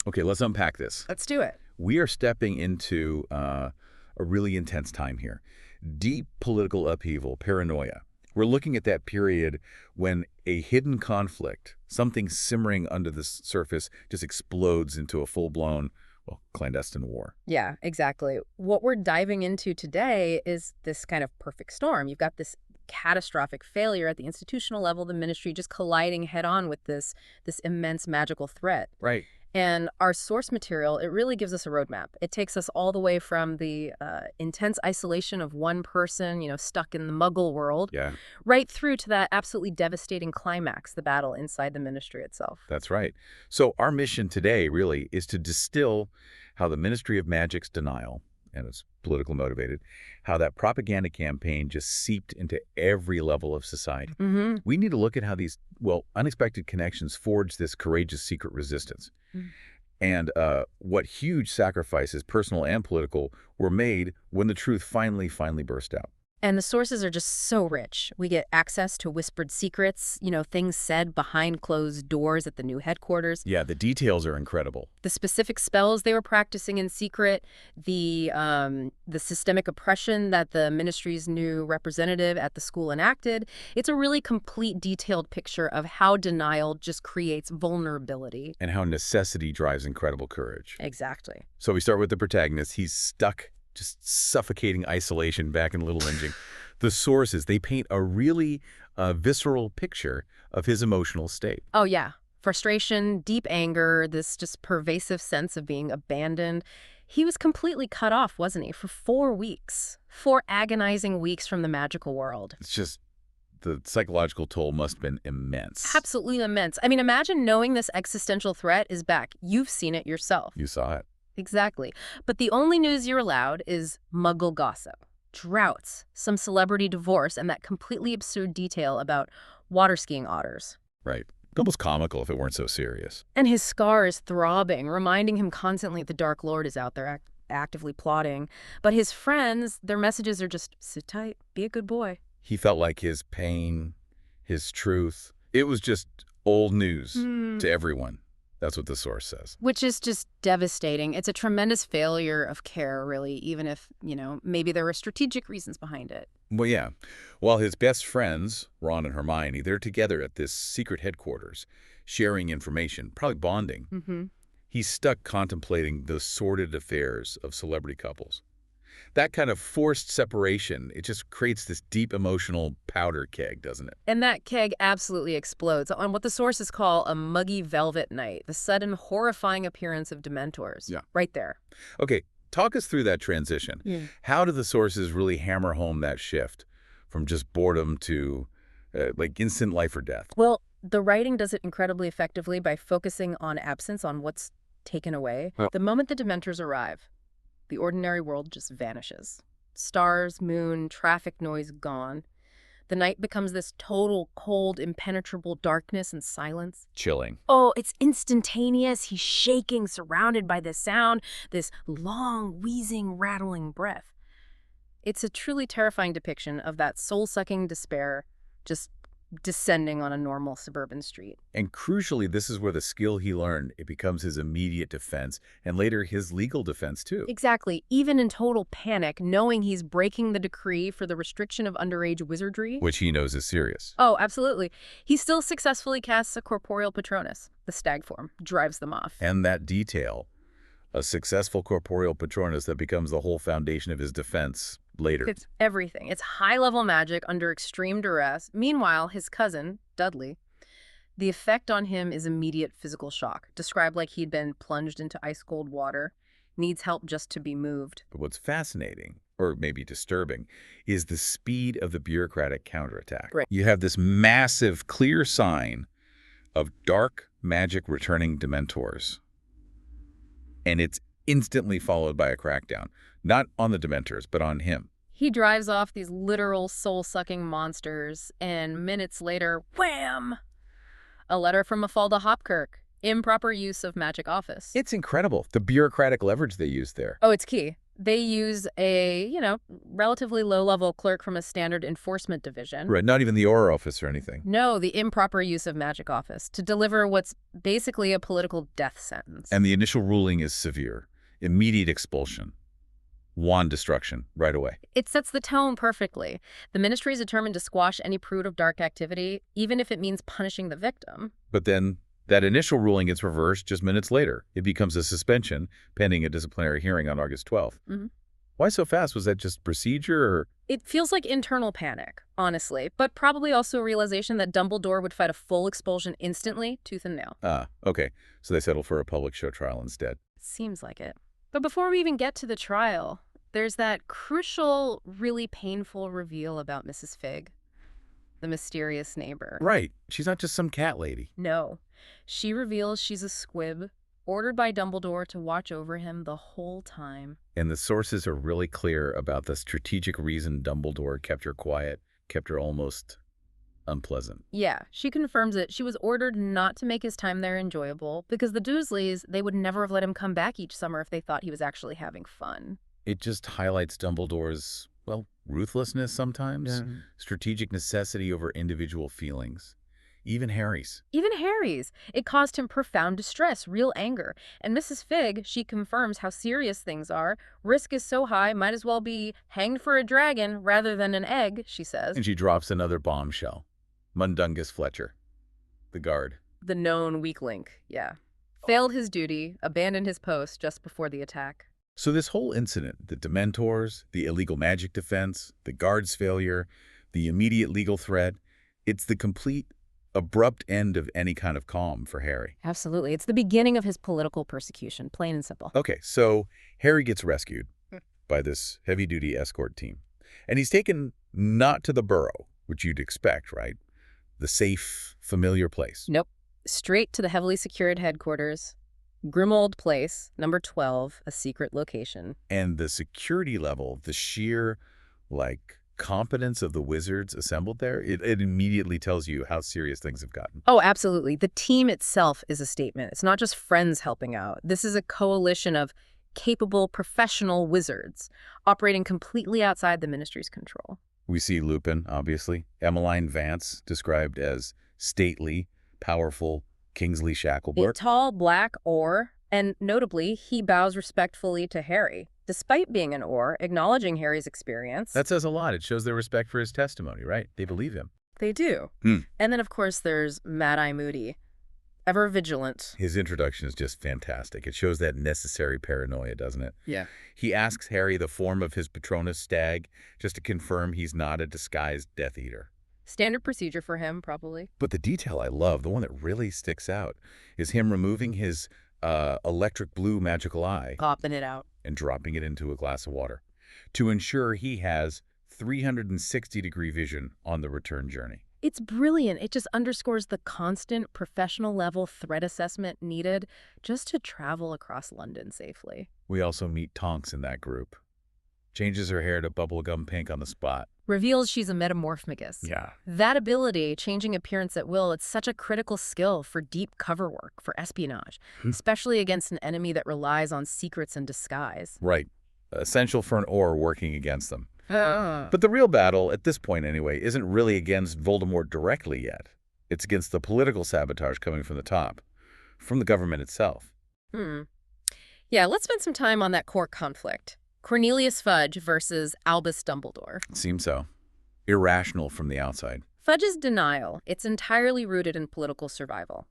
Okay, let's unpack this. Let's do it. We are stepping into a really intense time here. Deep political upheaval, paranoia. We're looking at that period when a hidden conflict, something simmering under the surface, just explodes into a full-blown, well, clandestine war. Yeah, exactly. What we're diving into today is this kind of perfect storm. You've got this catastrophic failure at the institutional level, the ministry just colliding head-on with this immense magical threat. Right. And our source material, it really gives us a roadmap. It takes us all the way from the intense isolation of one person, stuck in the Muggle world, Yeah, right through to that absolutely devastating climax, the battle inside the ministry itself. that's right. So our mission today really is to distill how the Ministry of Magic's denial, and it's politically motivated, how that propaganda campaign just seeped into every level of society. Mm-hmm. We need to look at how these, well, unexpected connections forged this courageous secret resistance. And what huge sacrifices, personal and political, were made when the truth finally burst out. And the sources are just so rich. We get access to whispered secrets, things said behind closed doors at the new headquarters. Yeah, the details are incredible. The specific spells they were practicing in secret, the systemic oppression that the ministry's new representative at the school enacted. It's a really complete, detailed picture of how denial just creates vulnerability. And how necessity drives incredible courage. Exactly. So we start with the protagonist. He's stuck, just suffocating isolation back in Little Engine. The sources, they paint a really visceral picture of his emotional state. Oh, yeah. Frustration, deep anger, this just pervasive sense of being abandoned. He was completely cut off, wasn't he, for 4 weeks. 4 agonizing weeks from the magical world. It's just, the psychological toll must have been immense. Absolutely immense. I mean, imagine knowing this existential threat is back. You've seen it yourself. You saw it. Exactly. But the only news you're allowed is Muggle gossip, droughts, some celebrity divorce, and that completely absurd detail about water skiing otters. Right. Almost comical if it weren't so serious. And his scar is throbbing, reminding him constantly the Dark Lord is out there actively plotting. But his friends, their messages are just, sit tight, be a good boy. He felt like his pain, his truth, it was just old news to everyone. That's what the source says. Which is just devastating. It's a tremendous failure of care, really, even if, maybe there were strategic reasons behind it. Well, yeah. While his best friends, Ron and Hermione, they're together at this secret headquarters, sharing information, probably bonding. Mm-hmm. He's stuck contemplating the sordid affairs of celebrity couples. That kind of forced separation, it just creates this deep emotional powder keg, doesn't it? And that keg absolutely explodes on what the sources call a muggy velvet night, the sudden horrifying appearance of Dementors. Yeah. Right there. Okay, talk us through that transition. Yeah. How do the sources really hammer home that shift from just boredom to like instant life or death? Well, the writing does it incredibly effectively by focusing on absence, on what's taken away. Well, The moment the Dementors arrive, the ordinary world just vanishes. Stars, moon, traffic noise gone. The night becomes this total, cold, impenetrable darkness and silence. chilling. Oh, it's instantaneous. He's shaking, surrounded by this sound, this long, wheezing, rattling breath. It's a truly terrifying depiction of that soul-sucking despair just descending on a normal suburban street. And crucially, this is where the skill he learned, it becomes his immediate defense and later his legal defense too. Exactly. Even in total panic, knowing he's breaking the decree for the restriction of underage wizardry. Which he knows is serious. Oh, absolutely. He still successfully casts a corporeal Patronus. The stag form drives them off. And that detail, a successful corporeal Patronus that becomes the whole foundation of his defense later. It's everything. It's high-level magic under extreme duress. Meanwhile, his cousin, Dudley, the effect on him is immediate physical shock, described like he'd been plunged into ice-cold water, needs help just to be moved. But what's fascinating, or maybe disturbing, is the speed of the bureaucratic counterattack. Right. You have this massive, clear sign of dark magic returning Dementors. And it's instantly followed by a crackdown. Not on the Dementors, but on him. He drives off these literal soul-sucking monsters, and minutes later, wham! A letter from Mafalda Hopkirk. Improper use of magic office. It's incredible, the bureaucratic leverage they use there. Oh, it's key. They use a, relatively low-level clerk from a standard enforcement division. Right, not even the Auror office or anything. No, the improper use of magic office to deliver what's basically a political death sentence. And the initial ruling is severe. Immediate expulsion. Wand destruction right away. It sets the tone perfectly. The ministry is determined to squash any fruit of dark activity, even if it means punishing the victim. But then that initial ruling gets reversed just minutes later. It becomes a suspension pending a disciplinary hearing on August 12th. Mm-hmm. Why so fast? Was that just procedure or? It feels like internal panic, honestly, but probably also a realization that Dumbledore would fight a full expulsion instantly, tooth and nail. Okay. So they settled for a public show trial instead. Seems like it. But before we even get to the trial, there's that crucial, really painful reveal about Mrs. Fig, the mysterious neighbor. Right. She's not just some cat lady. No. She reveals she's a squib, ordered by Dumbledore to watch over him the whole time. And the sources are really clear about the strategic reason Dumbledore kept her quiet, kept her almost unpleasant. Yeah, she confirms it. She was ordered not to make his time there enjoyable because the Dursleys, they would never have let him come back each summer if they thought he was actually having fun. It just highlights Dumbledore's, ruthlessness sometimes, strategic necessity over individual feelings. Even Harry's. Even Harry's. It caused him profound distress, real anger. And Mrs. Fig, she confirms how serious things are. Risk is so high, might as well be hanged for a dragon rather than an egg, she says. And she drops another bombshell. Mundungus Fletcher, the guard. The known weak link, yeah. Failed his duty, abandoned his post just before the attack. So this whole incident, the Dementors, the illegal magic defense, the guard's failure, the immediate legal threat, it's the complete abrupt end of any kind of calm for Harry. Absolutely. It's the beginning of his political persecution, plain and simple. Okay, so Harry gets rescued by this heavy-duty escort team. And he's taken not to the Burrow, which you'd expect, right? The safe, familiar place. Nope. Straight to the heavily secured headquarters. Grimold Place, number 12, a secret location. And the security level, the sheer, competence of the wizards assembled there, it immediately tells you how serious things have gotten. Oh, absolutely. The team itself is a statement. It's not just friends helping out. This is a coalition of capable professional wizards operating completely outside the ministry's control. We see Lupin, obviously. Emmeline Vance, described as stately, powerful Kingsley Shacklebolt. A tall black Auror, and notably, he bows respectfully to Harry, despite being an Auror, acknowledging Harry's experience. That says a lot. It shows their respect for his testimony, right? They believe him. They do. And then, of course, there's Mad-Eye Moody, ever vigilant. His introduction is just fantastic. It shows that necessary paranoia, doesn't it? Yeah. He asks Harry the form of his Patronus stag, just to confirm he's not a disguised Death Eater. Standard procedure for him, probably. But the detail I love, the one that really sticks out, is him removing his electric blue magical eye. Popping it out. And dropping it into a glass of water to ensure he has 360-degree vision on the return journey. It's brilliant. It just underscores the constant professional level threat assessment needed just to travel across London safely. We also meet Tonks in that group. Changes her hair to bubblegum pink on the spot. Reveals she's a metamorphmagus. Yeah. That ability, changing appearance at will, it's such a critical skill for deep cover work, for espionage, especially against an enemy that relies on secrets and disguise. Right. Essential for an Auror working against them. But the real battle, at this point anyway, isn't really against Voldemort directly yet. It's against the political sabotage coming from the top, from the government itself. Yeah, let's spend some time on that core conflict. Cornelius Fudge versus Albus Dumbledore. Seems so. Irrational from the outside. Fudge's denial, it's entirely rooted in political survival.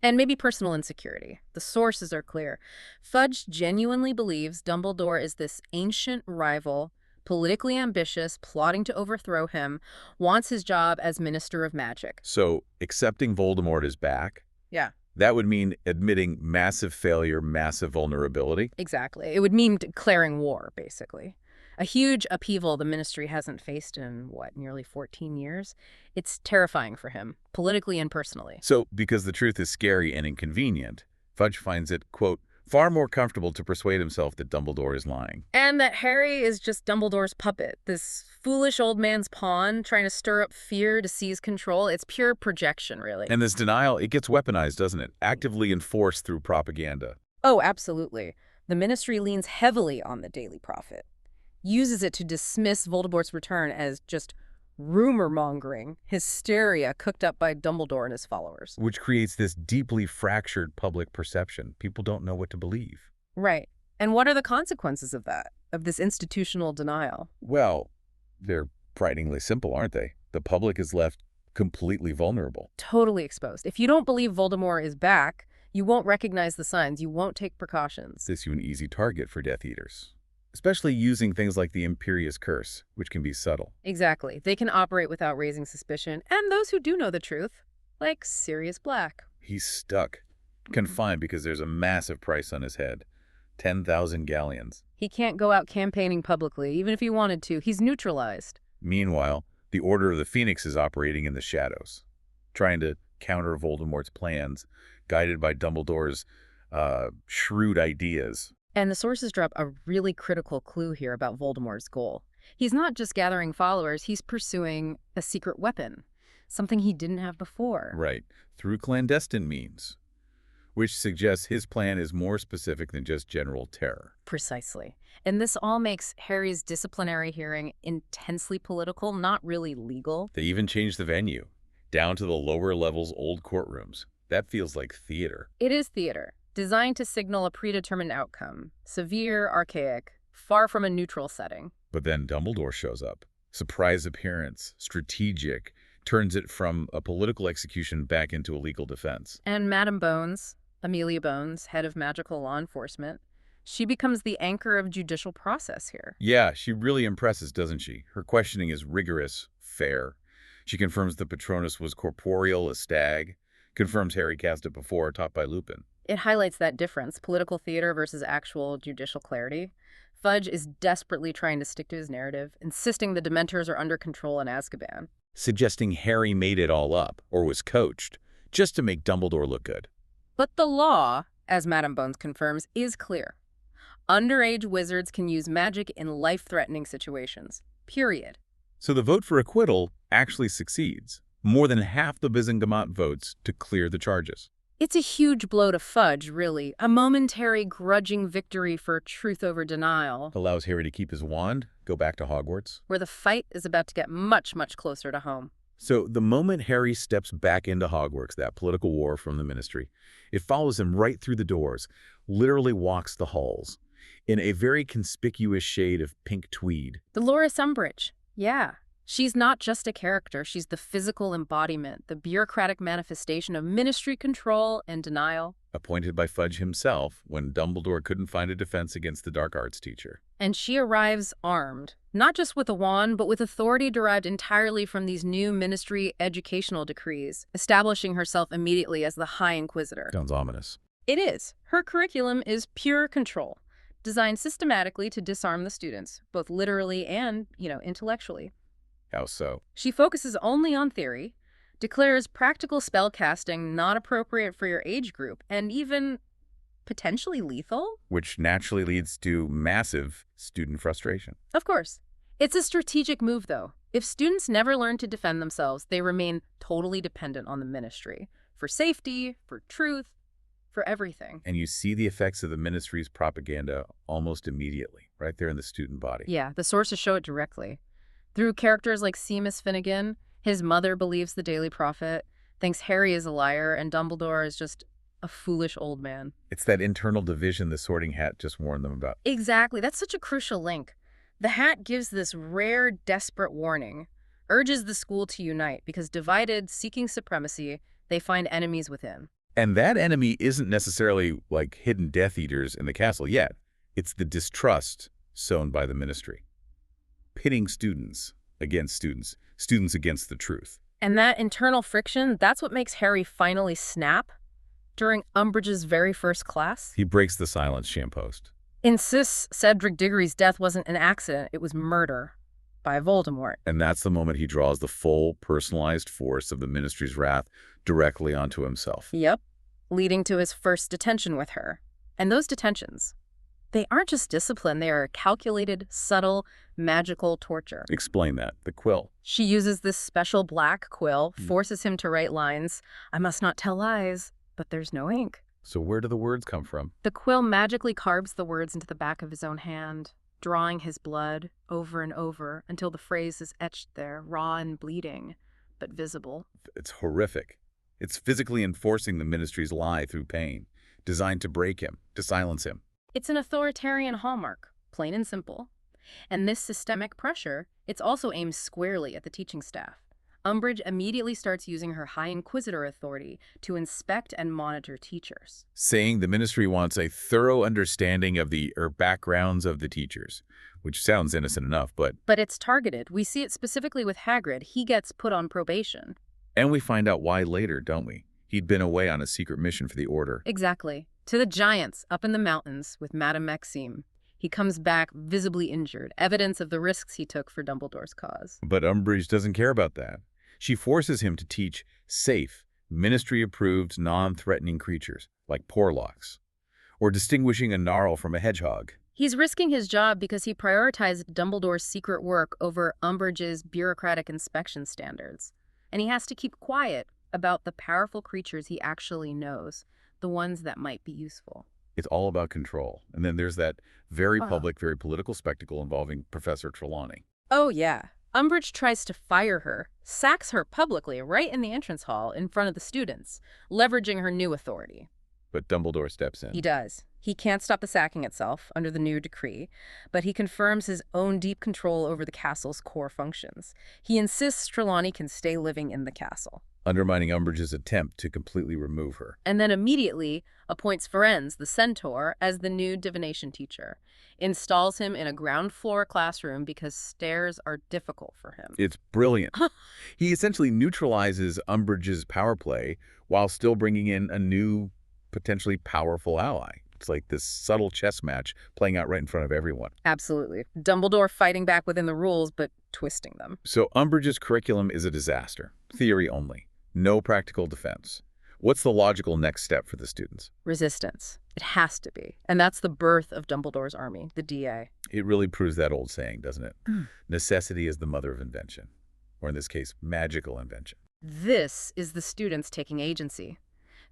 And maybe personal insecurity. The sources are clear. Fudge genuinely believes Dumbledore is this ancient rival, politically ambitious, plotting to overthrow him, wants his job as Minister of Magic. So, accepting Voldemort is back? Yeah. That would mean admitting massive failure, massive vulnerability? Exactly. It would mean declaring war, basically. A huge upheaval the ministry hasn't faced in, nearly 14 years? It's terrifying for him, politically and personally. So, because the truth is scary and inconvenient, Fudge finds it, quote, far more comfortable to persuade himself that Dumbledore is lying. And that Harry is just Dumbledore's puppet, this foolish old man's pawn trying to stir up fear to seize control. It's pure projection, really. And this denial, it gets weaponized, doesn't it? Actively enforced through propaganda. Oh, absolutely. The Ministry leans heavily on the Daily Prophet, uses it to dismiss Voldemort's return as just rumor-mongering, hysteria cooked up by Dumbledore and his followers. Which creates this deeply fractured public perception. People don't know what to believe. Right. And what are the consequences of that, of this institutional denial? Well, they're frighteningly simple, aren't they? The public is left completely vulnerable. Totally exposed. If you don't believe Voldemort is back, you won't recognize the signs, you won't take precautions. This you an easy target for Death Eaters, especially using things like the Imperious Curse, which can be subtle. Exactly. They can operate without raising suspicion, and those who do know the truth, like Sirius Black. He's stuck, confined because there's a massive price on his head. 10,000 galleons. He can't go out campaigning publicly, even if he wanted to. He's neutralized. Meanwhile, the Order of the Phoenix is operating in the shadows, trying to counter Voldemort's plans, guided by Dumbledore's shrewd ideas. And the sources drop a really critical clue here about Voldemort's goal. He's not just gathering followers, he's pursuing a secret weapon, something he didn't have before. Right, through clandestine means, which suggests his plan is more specific than just general terror. Precisely. And this all makes Harry's disciplinary hearing intensely political, not really legal. They even changed the venue, down to the lower levels old courtrooms. That feels like theater. It is theater, designed to signal a predetermined outcome. Severe, archaic, far from a neutral setting. But then Dumbledore shows up. Surprise appearance, strategic, turns it from a political execution back into a legal defense. And Madame Bones, Amelia Bones, head of magical law enforcement, she becomes the anchor of judicial process here. Yeah, she really impresses, doesn't she? Her questioning is rigorous, fair. She confirms the Patronus was corporeal, a stag, confirms Harry cast it before, taught by Lupin. It highlights that difference, political theater versus actual judicial clarity. Fudge is desperately trying to stick to his narrative, insisting the Dementors are under control in Azkaban. Suggesting Harry made it all up, or was coached, just to make Dumbledore look good. But the law, as Madame Bones confirms, is clear. Underage wizards can use magic in life-threatening situations. Period. So the vote for acquittal actually succeeds. More than half the Bisingamot votes to clear the charges. It's a huge blow to Fudge, really. A momentary, grudging victory for truth over denial. Allows Harry to keep his wand, go back to Hogwarts. Where the fight is about to get much, much closer to home. So the moment Harry steps back into Hogwarts, that political war from the Ministry, it follows him right through the doors, literally walks the halls, in a very conspicuous shade of pink tweed. Dolores Umbridge. Yeah. She's not just a character, she's the physical embodiment, the bureaucratic manifestation of Ministry control and denial. Appointed by Fudge himself when Dumbledore couldn't find a defense against the dark arts teacher. And she arrives armed, not just with a wand, but with authority derived entirely from these new Ministry educational decrees, establishing herself immediately as the High Inquisitor. Sounds ominous. It is. Her curriculum is pure control, designed systematically to disarm the students, both literally and, intellectually. How so? She focuses only on theory, declares practical spellcasting not appropriate for your age group, and even potentially lethal. Which naturally leads to massive student frustration. Of course. It's a strategic move, though. If students never learn to defend themselves, they remain totally dependent on the Ministry. For safety, for truth, for everything. And you see the effects of the Ministry's propaganda almost immediately, right there in the student body. Yeah, the sources show it directly. Through characters like Seamus Finnegan, his mother believes the Daily Prophet, thinks Harry is a liar, and Dumbledore is just a foolish old man. It's that internal division the Sorting Hat just warned them about. Exactly. That's such a crucial link. The Hat gives this rare, desperate warning, urges the school to unite, because divided, seeking supremacy, they find enemies within. And that enemy isn't necessarily like hidden Death Eaters in the castle yet. It's the distrust sown by the Ministry. Pitting students against students, students against the truth. And that internal friction, that's what makes Harry finally snap during Umbridge's very first class. He breaks the silence, Shampost. Insists Cedric Diggory's death wasn't an accident, it was murder by Voldemort. And that's the moment he draws the full personalized force of the Ministry's wrath directly onto himself. Yep, leading to his first detention with her. And those detentions, they aren't just discipline, they are calculated, subtle, magical torture. Explain that. The quill. She uses this special black quill, forces him to write lines, "I must not tell lies, but there's no ink." So where do the words come from? The quill magically carves the words into the back of his own hand, drawing his blood over and over until the phrase is etched there, raw and bleeding, but visible. It's horrific. It's physically enforcing the Ministry's lie through pain, designed to break him, to silence him. It's an authoritarian hallmark, plain and simple. And this systemic pressure, it's also aimed squarely at the teaching staff. Umbridge immediately starts using her High Inquisitor authority to inspect and monitor teachers. Saying the Ministry wants a thorough understanding of the backgrounds of the teachers, which sounds innocent enough, but... But it's targeted. We see it specifically with Hagrid. He gets put on probation. And we find out why later, don't we? He'd been away on a secret mission for the Order. Exactly. To the giants up in the mountains with Madame Maxime. He comes back visibly injured, evidence of the risks he took for Dumbledore's cause. But Umbridge doesn't care about that. She forces him to teach safe, Ministry-approved, non-threatening creatures, like Porlocks, or distinguishing a Gnarl from a hedgehog. He's risking his job because he prioritized Dumbledore's secret work over Umbridge's bureaucratic inspection standards. And he has to keep quiet about the powerful creatures he actually knows, the ones that might be useful. It's all about control. And then there's that very public, very political spectacle involving Professor Trelawney. Oh, yeah. Umbridge tries to fire her, sacks her publicly right in the entrance hall in front of the students, leveraging her new authority. But Dumbledore steps in. He does. He can't stop the sacking itself under the new decree, but he confirms his own deep control over the castle's core functions. He insists Trelawney can stay living in the castle, undermining Umbridge's attempt to completely remove her. and then immediately appoints Ferenz, the centaur, as the new divination teacher, installs him in a ground-floor classroom because stairs are difficult for him. It's brilliant. He essentially neutralizes Umbridge's power play while still bringing in a new, potentially powerful ally. It's like this subtle chess match playing out right in front of everyone. Absolutely. Dumbledore fighting back within the rules, but twisting them. So Umbridge's curriculum is a disaster. Theory only. No practical defense. What's the logical next step for the students? Resistance. It has to be. And that's the birth of Dumbledore's army, the DA. It really proves that old saying, doesn't it? Necessity is the mother of invention. Or in this case, magical invention. This is the students taking agency,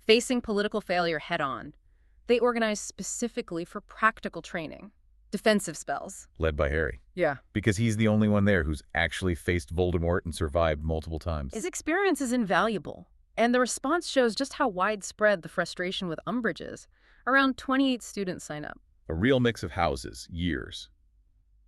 facing political failure head-on. They organize specifically for practical training, defensive spells. Led by Harry. Yeah. Because he's the only one there who's actually faced Voldemort and survived multiple times. His experience is invaluable, and the response shows just how widespread the frustration with Umbridge is. Around 28 students sign up. A real mix of houses, years,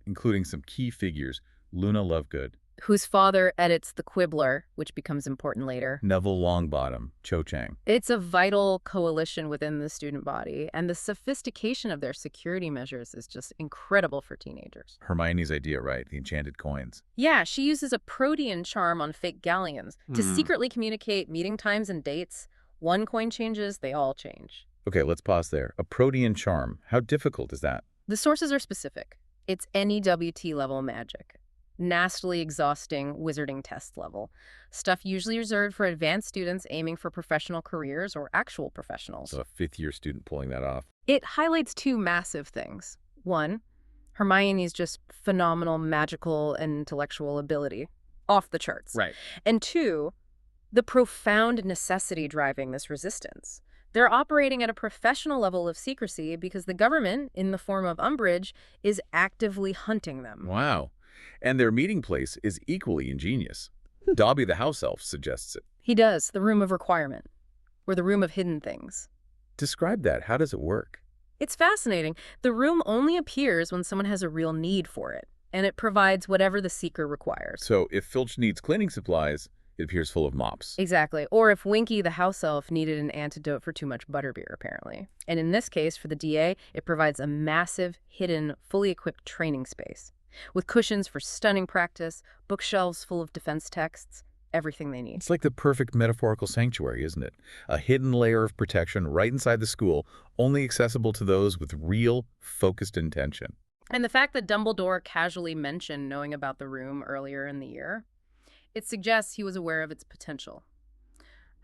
including some key figures, Luna Lovegood, Whose father edits The Quibbler, which becomes important later. Neville Longbottom, Cho Chang. It's a vital coalition within the student body, and the sophistication of their security measures is just incredible for teenagers. Hermione's idea, right? The enchanted coins. Yeah, she uses a protean charm on fake galleons to secretly communicate meeting times and dates. One coin changes, they all change. Okay, let's pause there. A protean charm. How difficult is that? The sources are specific. It's NEWT level magic. Nastily exhausting wizarding test level. Stuff usually reserved for advanced students aiming for professional careers or actual professionals. So a fifth-year student pulling that off. It highlights two massive things. One, Hermione's just phenomenal magical and intellectual ability. Off the charts. Right. And two, the profound necessity driving this resistance. They're operating at a professional level of secrecy because the government, in the form of Umbridge, is actively hunting them. Wow. And their meeting place is equally ingenious. Dobby the house elf suggests it. He does, the room of requirement, or the room of hidden things. Describe that. How does it work? It's fascinating. The room only appears when someone has a real need for it, and it provides whatever the seeker requires. So if Filch needs cleaning supplies, it appears full of mops. Exactly. Or if Winky the house elf needed an antidote for too much butterbeer, apparently. And in this case, for the DA, it provides a massive, hidden, fully equipped training space, with cushions for stunning practice, bookshelves full of defense texts, everything they need. It's like the perfect metaphorical sanctuary, isn't it? A hidden layer of protection right inside the school, only accessible to those with real, focused intention. And the fact that Dumbledore casually mentioned knowing about the room earlier in the year, it suggests he was aware of its potential.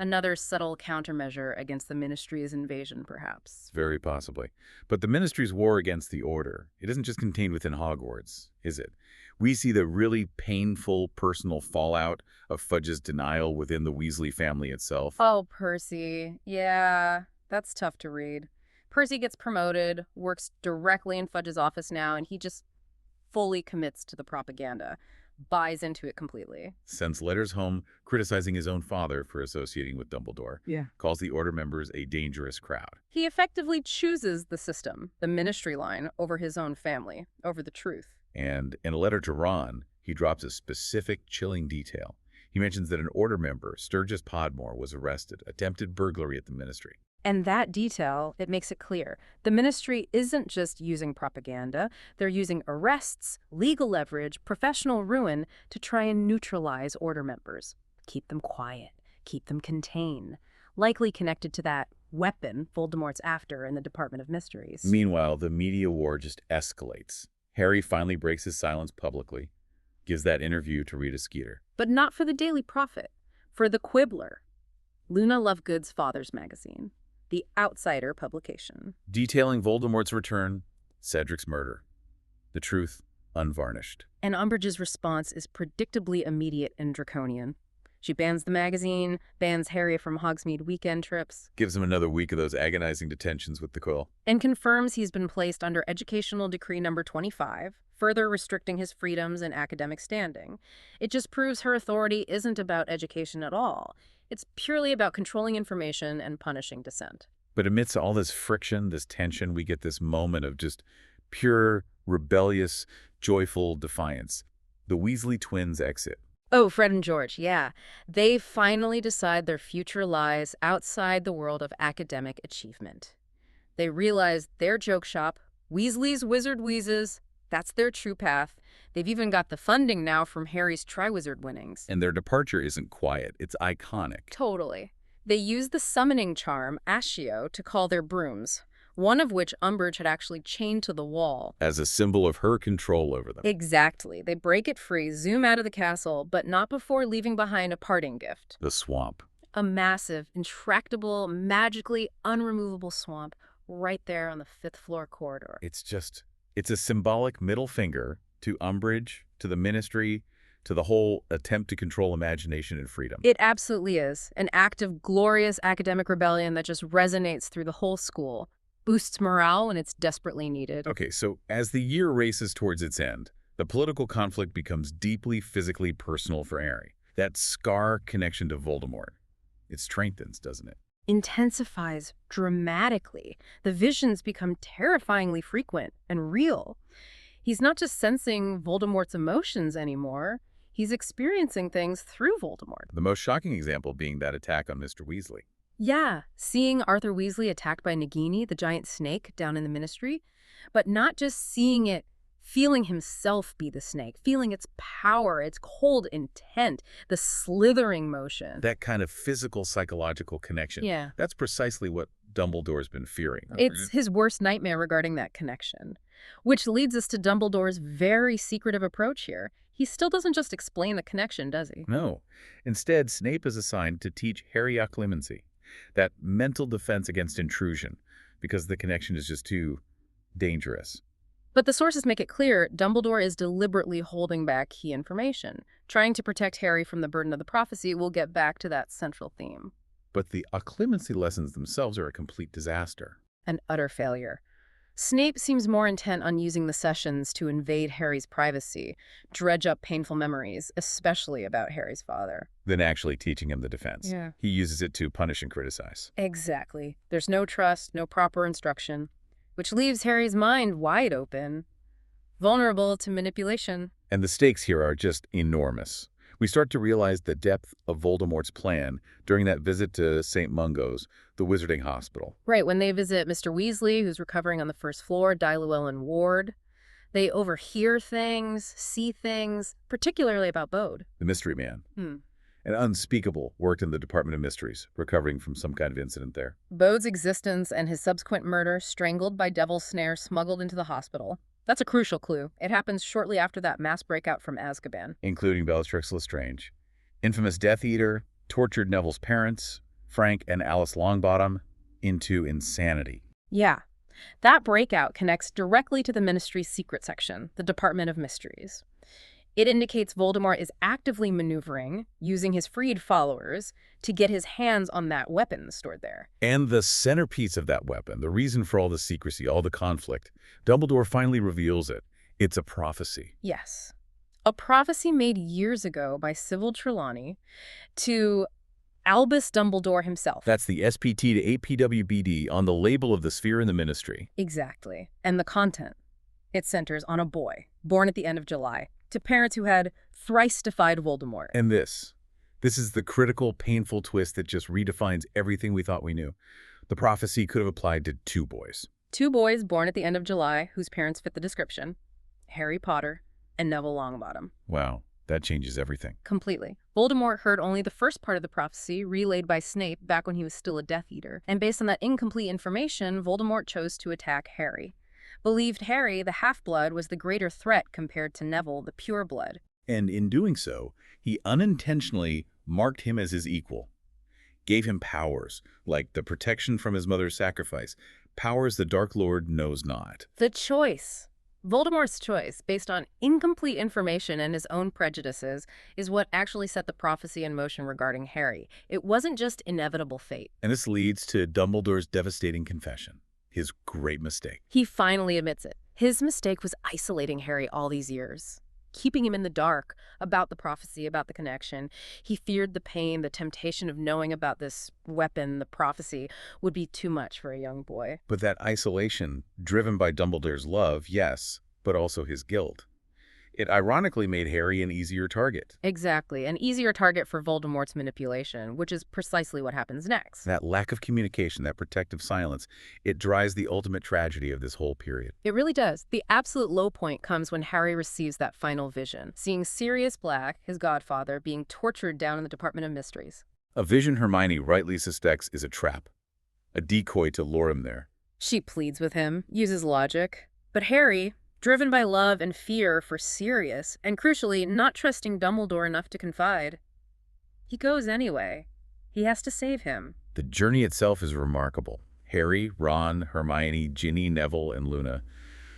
Another subtle countermeasure against the Ministry's invasion, perhaps. Very possibly. But the Ministry's war against the Order, it isn't just contained within Hogwarts, is it? We see the really painful personal fallout of Fudge's denial within the Weasley family itself. Oh, Percy. Yeah. That's tough to read. Percy gets promoted, works directly in Fudge's office now, and he just fully commits to the propaganda, buys into it completely. Sends letters home criticizing his own father for associating with Dumbledore. Yeah. Calls the Order members a dangerous crowd. He effectively chooses the system, the ministry line, over his own family, over the truth. And in a letter to Ron, he drops a specific chilling detail. He mentions that an Order member, Sturgis Podmore, was arrested, attempted burglary at the ministry. And that detail, it makes it clear. The ministry isn't just using propaganda. They're using arrests, legal leverage, professional ruin to try and neutralize Order members. Keep them quiet. Keep them contained. Likely connected to that weapon Voldemort's after in the Department of Mysteries. Meanwhile, the media war just escalates. Harry finally breaks his silence publicly, gives that interview to Rita Skeeter. But not for the Daily Prophet. For the Quibbler, Luna Lovegood's father's magazine. The Outsider publication. Detailing Voldemort's return, Cedric's murder. The truth, unvarnished. And Umbridge's response is predictably immediate and draconian. She bans the magazine, bans Harry from Hogsmeade weekend trips. Gives him another week of those agonizing detentions with the quill. And confirms he's been placed under Educational Decree number 25, further restricting his freedoms and academic standing. It just proves her authority isn't about education at all. It's purely about controlling information and punishing dissent. But amidst all this friction, this tension, we get this moment of just pure, rebellious, joyful defiance. The Weasley twins exit. Oh, Fred and George, yeah. They finally decide their future lies outside the world of academic achievement. They realize their joke shop, Weasley's Wizard Wheezes, that's their true path. They've even got the funding now from Harry's Triwizard winnings. And their departure isn't quiet, it's iconic. Totally. They use the summoning charm, Accio, to call their brooms, one of which Umbridge had actually chained to the wall. As a symbol of her control over them. Exactly. They break it free, zoom out of the castle, but not before leaving behind a parting gift. The swamp. A massive, intractable, magically unremovable swamp right there on the 5th floor corridor. It's a symbolic middle finger to Umbridge, to the Ministry, to the whole attempt to control imagination and freedom. It absolutely is. An act of glorious academic rebellion that just resonates through the whole school. Boosts morale when it's desperately needed. Okay, so as the year races towards its end, the political conflict becomes deeply physically personal for Harry. That scar connection to Voldemort, it strengthens, doesn't it? Intensifies dramatically. The visions become terrifyingly frequent and real. He's not just sensing Voldemort's emotions anymore. He's experiencing things through Voldemort. The most shocking example being that attack on Mr. Weasley. Yeah, seeing Arthur Weasley attacked by Nagini, the giant snake, down in the Ministry, but not just seeing it, feeling himself be the snake, feeling its power, its cold intent, the slithering motion. That kind of physical, psychological connection. Yeah. That's precisely what Dumbledore's been fearing. It's his worst nightmare regarding that connection. Which leads us to Dumbledore's very secretive approach here. He still doesn't just explain the connection, does he? No. Instead, Snape is assigned to teach Harry Occlumency, that mental defense against intrusion, because the connection is just too dangerous. But the sources make it clear Dumbledore is deliberately holding back key information. Trying to protect Harry from the burden of the prophecy will get back to that central theme. But the Occlumency lessons themselves are a complete disaster. An utter failure. Snape seems more intent on using the sessions to invade Harry's privacy, dredge up painful memories, especially about Harry's father, Than actually teaching him the defense. Yeah. He uses it to punish and criticize. Exactly. There's no trust, no proper instruction, which leaves Harry's mind wide open, vulnerable to manipulation. And the stakes here are just enormous. We start to realize the depth of Voldemort's plan during that visit to St. Mungo's, the wizarding hospital. Right, when they visit Mr. Weasley, who's recovering on the 1st floor, Di Llewellyn ward, they overhear things, see things, particularly about Bode. The mystery man. An unspeakable worked in the Department of Mysteries, recovering from some kind of incident there. Bode's existence and his subsequent murder, strangled by Devil's Snare, smuggled into the hospital. That's a crucial clue. It happens shortly after that mass breakout from Azkaban. Including Bellatrix Lestrange. Infamous Death Eater, tortured Neville's parents, Frank and Alice Longbottom, into insanity. Yeah. That breakout connects directly to the Ministry's secret section, the Department of Mysteries. It indicates Voldemort is actively maneuvering, using his freed followers, to get his hands on that weapon stored there. And the centerpiece of that weapon, the reason for all the secrecy, all the conflict, Dumbledore finally reveals it. It's a prophecy. Yes. A prophecy made years ago by Sybil Trelawney to Albus Dumbledore himself. That's the SPT to APWBD on the label of the sphere in the Ministry. Exactly. And the content. It centers on a boy, born at the end of July, to parents who had thrice defied Voldemort. And this is the critical, painful twist that just redefines everything we thought we knew. The prophecy could have applied to 2 boys. 2 boys born at the end of July whose parents fit the description: Harry Potter and Neville Longbottom. Wow, that changes everything. Completely. Voldemort heard only the first part of the prophecy relayed by Snape back when he was still a Death Eater. And based on that incomplete information, Voldemort chose to attack Harry. Believed Harry, the half-blood, was the greater threat compared to Neville, the pure-blood. And in doing so, he unintentionally marked him as his equal. Gave him powers, like the protection from his mother's sacrifice, powers the Dark Lord knows not. The choice. Voldemort's choice, based on incomplete information and his own prejudices, is what actually set the prophecy in motion regarding Harry. It wasn't just inevitable fate. And this leads to Dumbledore's devastating confession, his great mistake. He finally admits it. His mistake was isolating Harry all these years, keeping him in the dark about the prophecy, about the connection. He feared the pain, the temptation of knowing about this weapon, the prophecy, would be too much for a young boy. But that isolation, driven by Dumbledore's love, yes, but also his guilt. It ironically made Harry an easier target. Exactly, an easier target for Voldemort's manipulation, which is precisely what happens next. That lack of communication, that protective silence, it drives the ultimate tragedy of this whole period. It really does. The absolute low point comes when Harry receives that final vision, seeing Sirius Black, his godfather, being tortured down in the Department of Mysteries. A vision Hermione rightly suspects is a trap, a decoy to lure him there. She pleads with him, uses logic. But Harry, driven by love and fear for Sirius, and crucially, not trusting Dumbledore enough to confide, he goes anyway. He has to save him. The journey itself is remarkable. Harry, Ron, Hermione, Ginny, Neville, and Luna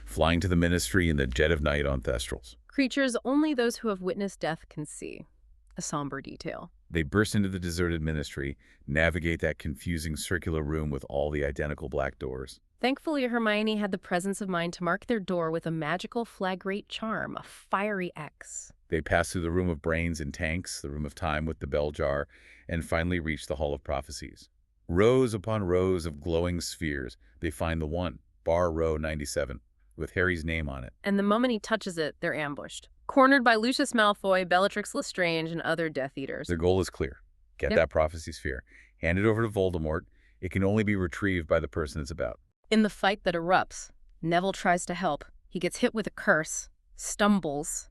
flying to the Ministry in the dead of night on Thestrals. Creatures only those who have witnessed death can see. A somber detail. They burst into the deserted Ministry, navigate that confusing circular room with all the identical black doors. Thankfully, Hermione had the presence of mind to mark their door with a magical flagrate charm, a fiery X. They pass through the Room of Brains and Tanks, the Room of Time with the bell jar, and finally reach the Hall of Prophecies. Rows upon rows of glowing spheres, they find the one, bar row 97, with Harry's name on it. And the moment he touches it, they're ambushed. Cornered by Lucius Malfoy, Bellatrix Lestrange, and other Death Eaters. Their goal is clear. Get that prophecy sphere. Hand it over to Voldemort. It can only be retrieved by the person it's about. In the fight that erupts, Neville tries to help. He gets hit with a curse, stumbles,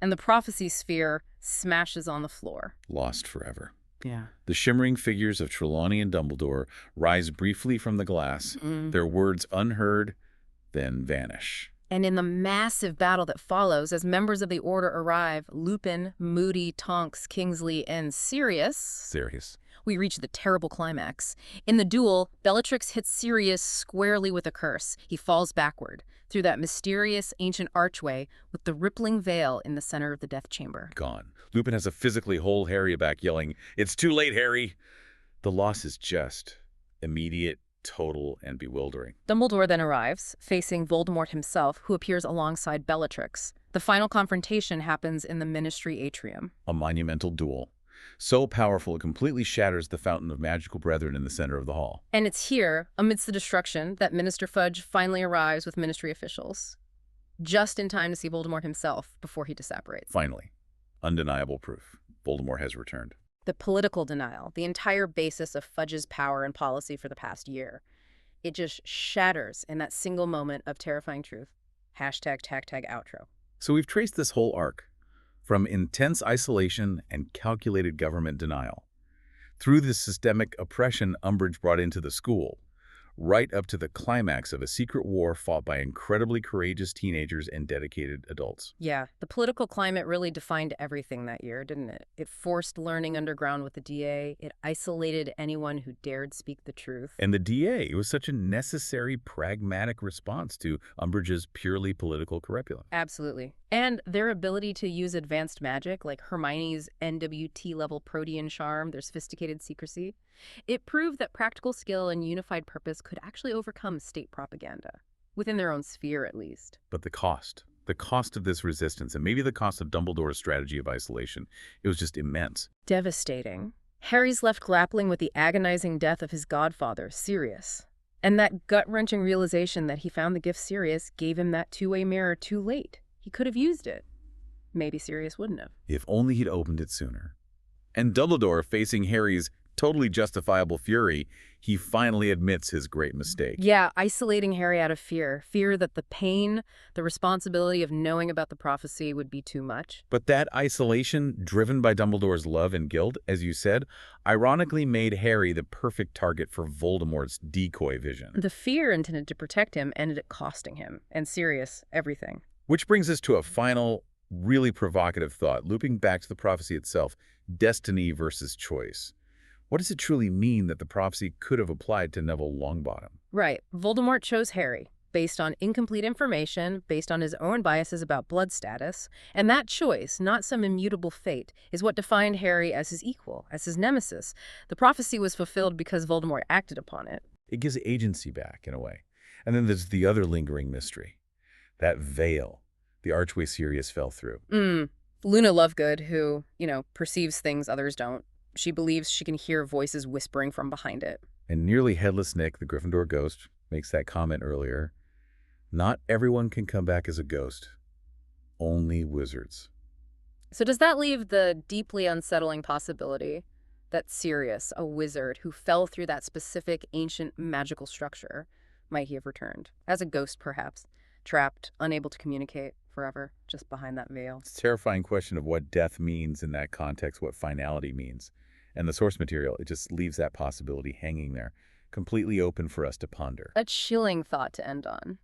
and the prophecy sphere smashes on the floor. Lost forever. Yeah. The shimmering figures of Trelawney and Dumbledore rise briefly from the glass, their words unheard, then vanish. And in the massive battle that follows, as members of the Order arrive, Lupin, Moody, Tonks, Kingsley, and Sirius, we reach the terrible climax. In the duel, Bellatrix hits Sirius squarely with a curse. He falls backward through that mysterious ancient archway with the rippling veil in the center of the death chamber. Gone. Lupin has to physically hold Harry back, yelling, "It's too late, Harry!" The loss is just immediate, total, and bewildering. Dumbledore then arrives, facing Voldemort himself, who appears alongside Bellatrix. The final confrontation happens in the Ministry atrium. A monumental duel. So powerful it completely shatters the fountain of magical brethren in the center of the hall. And it's here, amidst the destruction, that Minister Fudge finally arrives with Ministry officials. Just in time to see Voldemort himself before he disapparates. Finally, undeniable proof. Voldemort has returned. The political denial, the entire basis of Fudge's power and policy for the past year. It just shatters in that single moment of terrifying truth. Hashtag outro. So we've traced this whole arc, from intense isolation and calculated government denial, through the systemic oppression Umbridge brought into the school, right up to the climax of a secret war fought by incredibly courageous teenagers and dedicated adults. Yeah, the political climate really defined everything that year, didn't it? It forced learning underground with the DA. It isolated anyone who dared speak the truth. And the DA was such a necessary, pragmatic response to Umbridge's purely political curriculum. Absolutely. And their ability to use advanced magic, like Hermione's NWT-level protean charm, their sophisticated secrecy, it proved that practical skill and unified purpose could actually overcome state propaganda, within their own sphere at least. But the cost of this resistance, and maybe the cost of Dumbledore's strategy of isolation, it was just immense. Devastating. Harry's left grappling with the agonizing death of his godfather, Sirius. And that gut-wrenching realization that he found the gift Sirius gave him that two-way mirror too late. He could have used it. Maybe Sirius wouldn't have. If only he'd opened it sooner. And Dumbledore, facing Harry's totally justifiable fury, he finally admits his great mistake. Yeah, isolating Harry out of fear. Fear that the pain, the responsibility of knowing about the prophecy would be too much. But that isolation, driven by Dumbledore's love and guilt, as you said, ironically made Harry the perfect target for Voldemort's decoy vision. The fear intended to protect him ended up costing him, and Sirius, everything. Which brings us to a final, really provocative thought, looping back to the prophecy itself, destiny versus choice. What does it truly mean that the prophecy could have applied to Neville Longbottom? Right. Voldemort chose Harry, based on incomplete information, based on his own biases about blood status, and that choice, not some immutable fate, is what defined Harry as his equal, as his nemesis. The prophecy was fulfilled because Voldemort acted upon it. It gives agency back, in a way. And then there's the other lingering mystery. That veil, the archway Sirius fell through. Luna Lovegood, who, perceives things others don't. She believes she can hear voices whispering from behind it. And nearly headless Nick, the Gryffindor ghost, makes that comment earlier. Not everyone can come back as a ghost. Only wizards. So does that leave the deeply unsettling possibility that Sirius, a wizard who fell through that specific ancient magical structure, might he have returned? As a ghost, perhaps. Trapped, unable to communicate forever, just behind that veil. It's a terrifying question of what death means in that context, what finality means. And the source material, it just leaves that possibility hanging there, completely open for us to ponder. A chilling thought to end on.